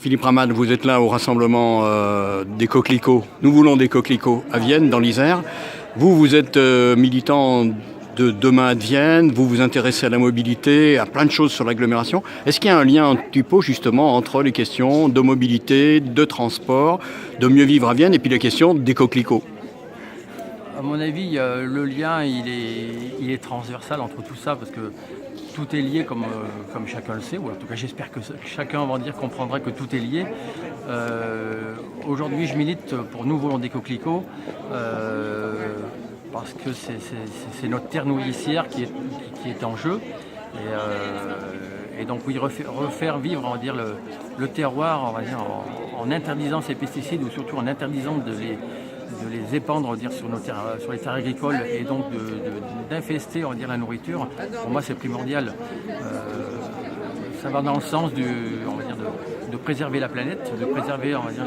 Philippe Ramade, vous êtes là au rassemblement des coquelicots. Nous voulons des coquelicots à Vienne, dans l'Isère. Vous êtes militant de Demain à Vienne, vous vous intéressez à la mobilité, à plein de choses sur l'agglomération. Est-ce qu'il y a un lien en typo justement entre les questions de mobilité, de transport, de mieux vivre à Vienne et puis la question des coquelicots? À mon avis, le lien il est transversal entre tout ça parce que tout est lié comme chacun le sait, ou en tout cas j'espère que chacun comprendra que tout est lié. Aujourd'hui je milite pour Nous voulons des coquelicots parce que c'est notre terre nourricière qui est en jeu. Et donc oui, refaire vivre on va dire, le terroir on va dire, en interdisant ces pesticides ou surtout en interdisant de les épandre on va dire, sur les terres agricoles et donc d'infester on va dire, la nourriture, pour moi c'est primordial. Ça va dans le sens on va dire, de préserver la planète, de préserver on va dire,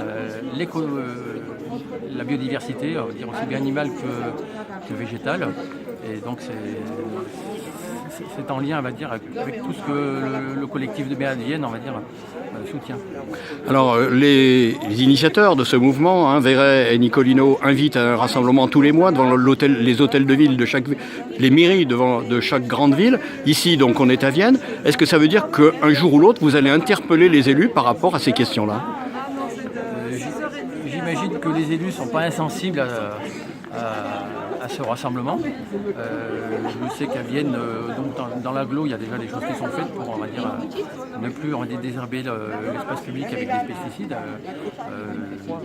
la biodiversité, on va dire aussi bien animale que végétale. Et donc c'est en lien on va dire, avec tout ce que le collectif de Demain à Vienne on va dire, soutient. Alors les initiateurs de ce mouvement, Verret et Nicolino, invitent à un rassemblement tous les mois devant les hôtels de ville de les mairies de chaque grande ville. Ici donc on est à Vienne. Est-ce que ça veut dire qu'un jour ou l'autre vous allez interpeller les élus par rapport à ces questions-là? J'imagine que les élus ne sont pas insensibles à ce rassemblement. Je sais qu'à Vienne, donc dans l'agglo, il y a déjà des choses qui sont faites pour on va dire, ne plus on va dire, désherber l'espace public avec des pesticides.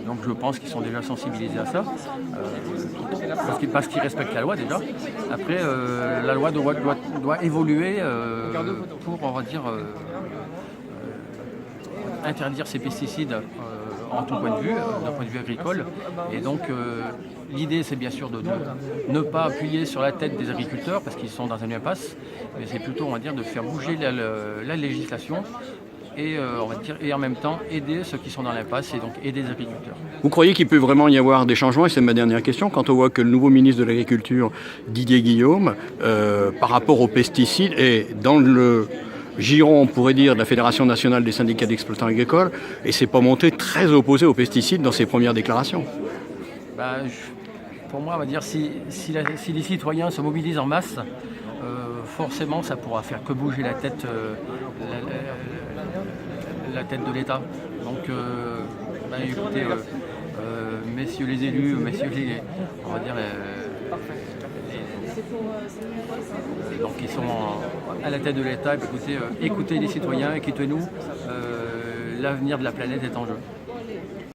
Donc je pense qu'ils sont déjà sensibilisés à ça, parce qu'ils respectent la loi déjà. Après, la loi doit évoluer pour on va dire, interdire ces pesticides en tout point de vue, d'un point de vue agricole. Et donc l'idée c'est bien sûr de ne pas appuyer sur la tête des agriculteurs parce qu'ils sont dans une impasse, mais c'est plutôt on va dire, de faire bouger la législation et, on va dire, et en même temps aider ceux qui sont dans l'impasse et donc aider les agriculteurs. Vous croyez qu'il peut vraiment y avoir des changements? Et c'est ma dernière question. Quand on voit que le nouveau ministre de l'Agriculture, Didier Guillaume, par rapport aux pesticides, est dans le giron, on pourrait dire, de la Fédération nationale des syndicats d'exploitants agricoles, et s'est pas monté très opposé aux pesticides dans ses premières déclarations. Pour moi, on va dire, si les citoyens se mobilisent en masse, forcément, ça pourra faire que bouger la tête de l'État. Donc, écoutez, messieurs les élus, messieurs on va dire donc ils sont à la tête de l'État, écoutez les citoyens, écoutez-nous, l'avenir de la planète est en jeu.